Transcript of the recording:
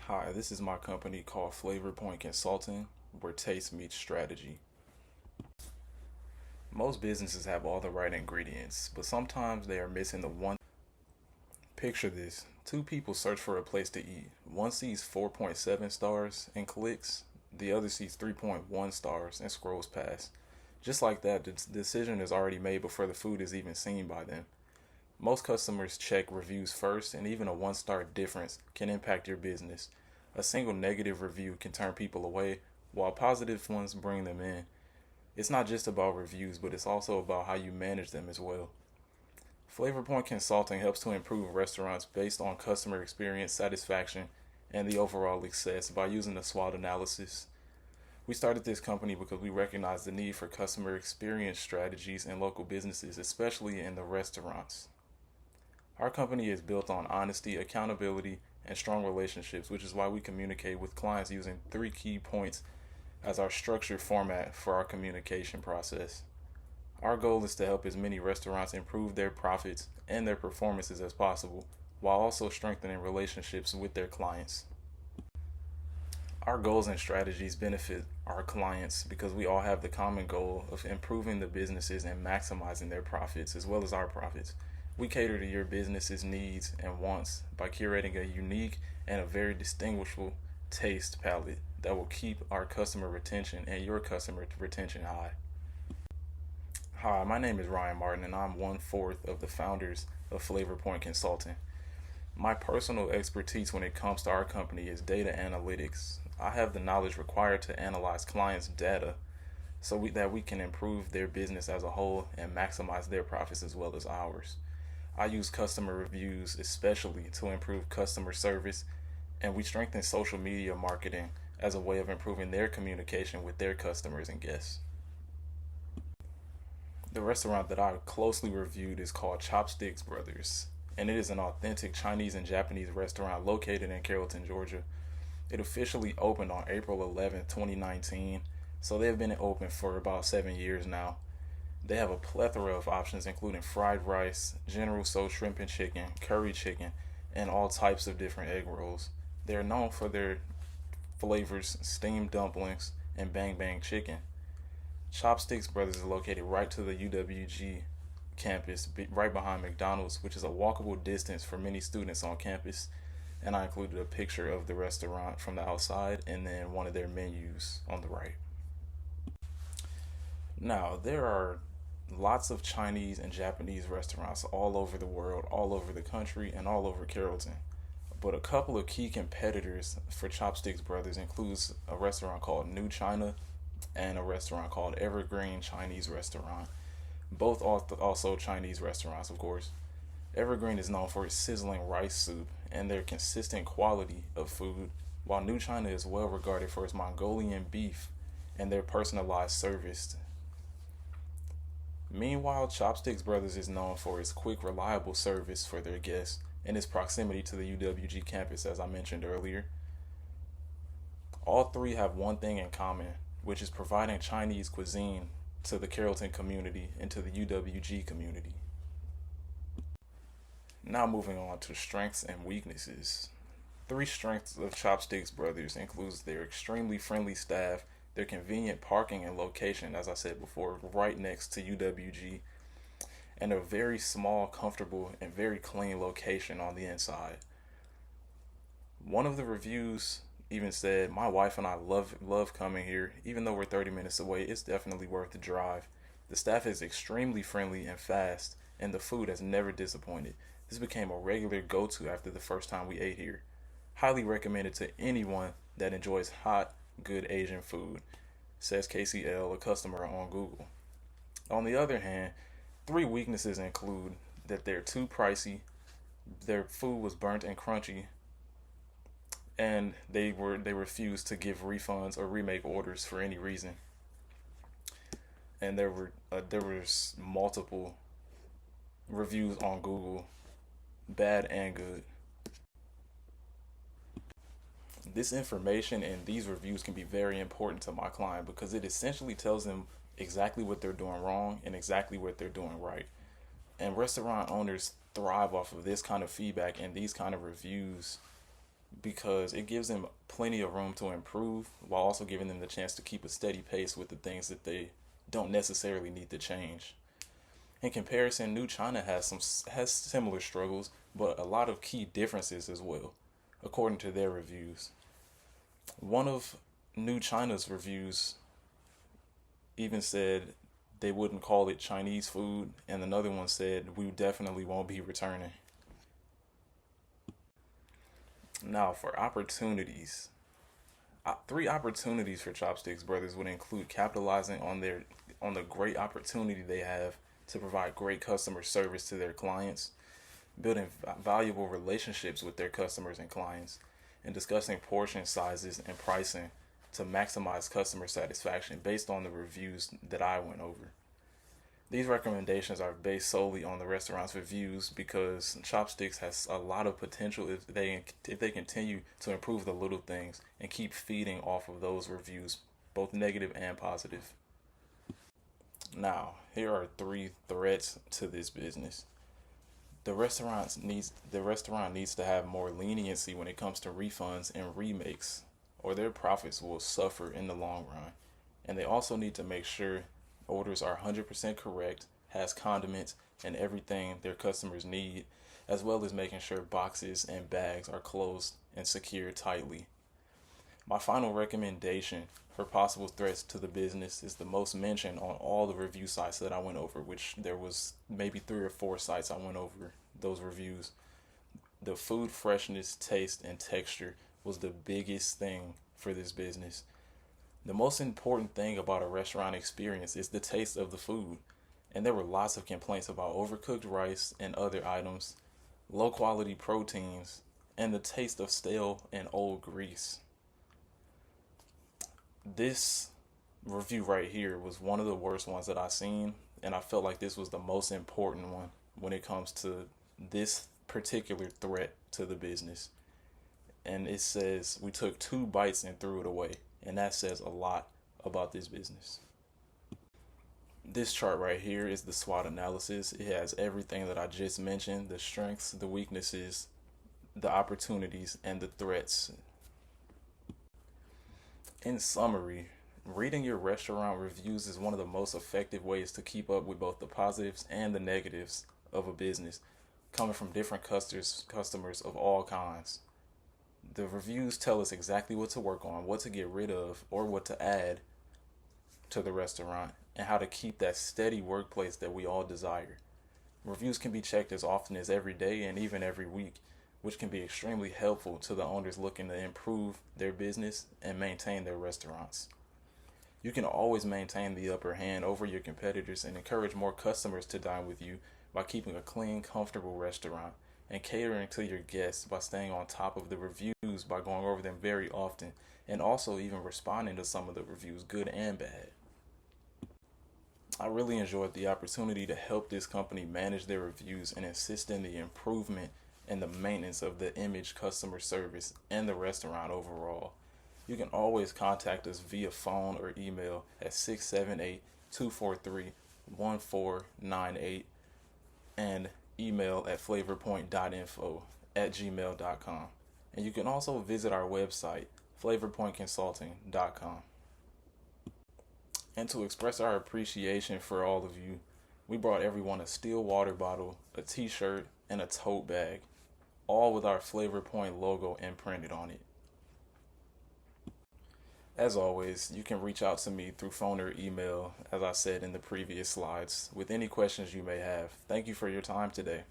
Hi, this is my company called Flavorpoint Consulting, where taste meets strategy. Most businesses have all the right ingredients, but sometimes they are missing the one. Picture this: two people search for a place to eat. One sees 4.7 stars and clicks, the other sees 3.1 stars and scrolls past. Just like that, the decision is already made before the food is even seen by them. Most customers check reviews first, and even a one-star difference can impact your business. A single negative review can turn people away, while positive ones bring them in. It's not just about reviews, but it's also about how you manage them as well. Flavorpoint Consulting helps to improve restaurants based on customer experience, satisfaction, and the overall success by using the SWOT analysis. We started this company because we recognize the need for customer experience strategies in local businesses, especially in the restaurants. Our company is built on honesty, accountability, and strong relationships, which is why we communicate with clients using three key points as our structured format for our communication process. Our goal is to help as many restaurants improve their profits and their performances as possible, while also strengthening relationships with their clients. Our goals and strategies benefit our clients because we all have the common goal of improving the businesses and maximizing their profits as well as our profits. We cater to your business's needs and wants by curating a unique and a very distinguishable taste palette that will keep our customer retention and your customer retention high. Hi, my name is Ryan Martin, and I'm one fourth of the founders of Flavorpoint Consulting. My personal expertise when it comes to our company is data analytics. I have the knowledge required to analyze clients' data that we can improve their business as a whole and maximize their profits as well as ours. I use customer reviews especially to improve customer service, and we strengthen social media marketing as a way of improving their communication with their customers and guests. The restaurant that I closely reviewed is called Chopsticks Brothers, and it is an authentic Chinese and Japanese restaurant located in Carrollton, Georgia. It officially opened on April 11th, 2019, so they have been open for about 7 years now. They have a plethora of options, including fried rice, General Tso shrimp and chicken, curry chicken, and all types of different egg rolls. They are known for their flavors, steamed dumplings, and bang bang chicken. Chopsticks Brothers is located right to the UWG campus, right behind McDonald's, which is a walkable distance for many students on campus. And I included a picture of the restaurant from the outside and then one of their menus on the right. Now, there are lots of Chinese and Japanese restaurants all over the world, all over the country, and all over Carrollton. But a couple of key competitors for Chopsticks Brothers includes a restaurant called New China and a restaurant called Evergreen Chinese Restaurant. Both also Chinese restaurants, of course. Evergreen is known for its sizzling rice soup and their consistent quality of food, while New China is well regarded for its Mongolian beef and their personalized service. Meanwhile, Chopsticks Brothers is known for its quick, reliable service for their guests and its proximity to the UWG campus, as I mentioned earlier. All three have one thing in common, which is providing Chinese cuisine to the Carrollton community and to the UWG community. Now moving on to strengths and weaknesses. Three strengths of Chopsticks Brothers includes their extremely friendly staff, their convenient parking and location, as I said before, right next to UWG, and a very small, comfortable, and very clean location on the inside. One of the reviews even said, "My wife and I love coming here. Even though we're 30 minutes away, it's definitely worth the drive. The staff is extremely friendly and fast, and the food has never disappointed. This became a regular go-to after the first time we ate here. Highly recommended to anyone that enjoys hot, good Asian food," says KCL, a customer on Google. On the other hand, three weaknesses include that they're too pricey, their food was burnt and crunchy, and they refused to give refunds or remake orders for any reason. And there was multiple reviews on Google, bad and good. This information and these reviews can be very important to my client because it essentially tells them exactly what they're doing wrong and exactly what they're doing right. And restaurant owners thrive off of this kind of feedback and these kind of reviews because it gives them plenty of room to improve while also giving them the chance to keep a steady pace with the things that they don't necessarily need to change. In comparison, New China has similar struggles, but a lot of key differences as well, according to their reviews. One of New China's reviews even said they wouldn't call it Chinese food, and another one said we definitely won't be returning. Now, for opportunities, three opportunities for Chopsticks Brothers would include capitalizing on the great opportunity they have to provide great customer service to their clients, building valuable relationships with their customers and clients, and discussing portion sizes and pricing to maximize customer satisfaction based on the reviews that I went over. These recommendations are based solely on the restaurant's reviews because Chopsticks has a lot of potential if they continue to improve the little things and keep feeding off of those reviews, both negative and positive. Now, here are three threats to this business. The restaurant needs to have more leniency when it comes to refunds and remakes, or their profits will suffer in the long run. And they also need to make sure orders are 100% correct, has condiments and everything their customers need, as well as making sure boxes and bags are closed and secured tightly. My final recommendation for possible threats to the business is the most mentioned on all the review sites that I went over, which there was maybe 3 or 4 sites I went over those reviews. The food freshness, taste, and texture was the biggest thing for this business. The most important thing about a restaurant experience is the taste of the food, and there were lots of complaints about overcooked rice and other items, low quality proteins, and the taste of stale and old grease. This review right here was one of the worst ones that I've seen, and I felt like this was the most important one when it comes to this particular threat to the business. And it says we took 2 bites and threw it away, and that says a lot about this business. This chart right here is the SWOT analysis. It has everything that I just mentioned: the strengths, the weaknesses, the opportunities, and the threats. In summary, reading your restaurant reviews is one of the most effective ways to keep up with both the positives and the negatives of a business, coming from different customers of all kinds. The reviews tell us exactly what to work on, what to get rid of, or what to add to the restaurant, and how to keep that steady workplace that we all desire. Reviews can be checked as often as every day and even every week, which can be extremely helpful to the owners looking to improve their business and maintain their restaurants. You can always maintain the upper hand over your competitors and encourage more customers to dine with you by keeping a clean, comfortable restaurant and catering to your guests by staying on top of the reviews by going over them very often and also even responding to some of the reviews, good and bad. I really enjoyed the opportunity to help this company manage their reviews and assist in the improvement and the maintenance of the image, customer service, and the restaurant overall. You can always contact us via phone or email at 678-243-1498 and email at flavorpoint.info@gmail.com. And you can also visit our website, flavorpointconsulting.com. And to express our appreciation for all of you, we brought everyone a steel water bottle, a t-shirt, and a tote bag, all with our Flavor Point logo imprinted on it. As always, you can reach out to me through phone or email, as I said in the previous slides, with any questions you may have. Thank you for your time today.